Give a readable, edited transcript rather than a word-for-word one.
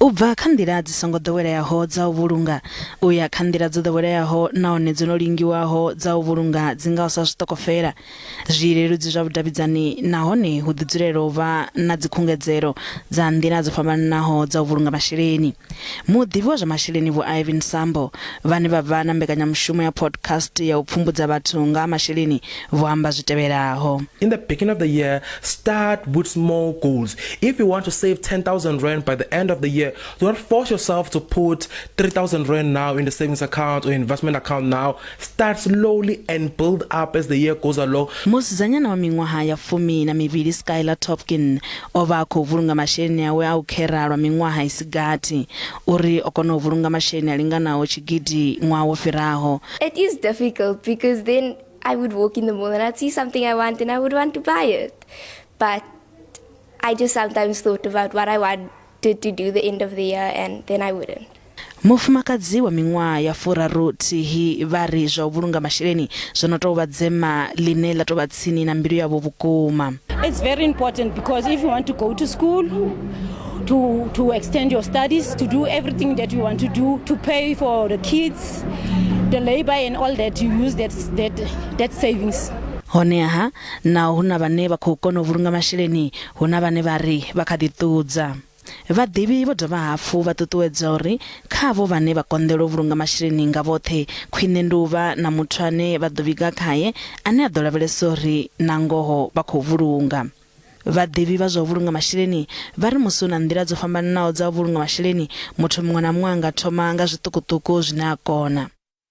Ubva kha nḓila dzi songo ḓoweleaho dza u vhulunga uya kha nḓila dzo ḓoweleaho nahone dzo no lingiwaho dza u vhulunga dzi nga sa zwitokofela zwileludzi zwa vhudavhidzani nahone hu ḓi dzulela u vha na dzikhungedzelo dza nḓila dzo fhambananaho dza u vhulunga masheleni. Muḓivhi wa zwa masheleni vho Ivan Sambo vhane vha vha na mbekanyamushumo ya podcast ya u pfumbudza vhathu nga masheleni vho amba zwitevhelaho. In the beginning of the year, start with small goals. If you want to save 10,000 rand by the end of the year, do not force yourself to put 3,000 rand now in the savings account or investment account now. Start slowly and build up as the year goes along. Musidzanyana wa miṅwaha ya 12 Skylar Topkin ova a khou vhulunga masheleni awe a u kheralwa miṅwaha isigathi uri o kona u vhulunga masheleni a linganaho tshigidi ṅwaha wo fhiraho. It is difficult because then I would walk in the mall and I'd see something I want and I would want to buy it. But I just sometimes thought about what I wanted to do the end of the year and then I wouldn't. Mufumakadzi wa miṅwaha ya 40 vha ri zwa u vhulunga masheleni zwo no tou vha dzema line la tou vha tsini na mbilu yavho vhukuma. It's very important because if you want to go to school, to extend your studies, to do everything that you want to do, to pay for the kids, the labor and all that, you use that savings. Honeha na huna vhane vha khou kona u vhulunga masheleni huna vhane vha ri vha kha ḓi ṱudza. Vhaḓivhi vho dovha hafhu vha ṱuṱuwedza uri khavho vhane vha konḓela u vhulunga masheleni nga vhoṱhe khwine ndi u vha na muthu ane vha ḓo vhiga khaye ane a ḓo lavhelesa uri na ngoho vha khou vhulunga. Vhaḓivhi vha zwa u vhulunga masheleni vha ri musi na nḓila dzo fhambananaho dza u vhulunga masheleni muthu muṅwe na muṅwe anga thoma nga zwiṱukuṱuku zwine a kona.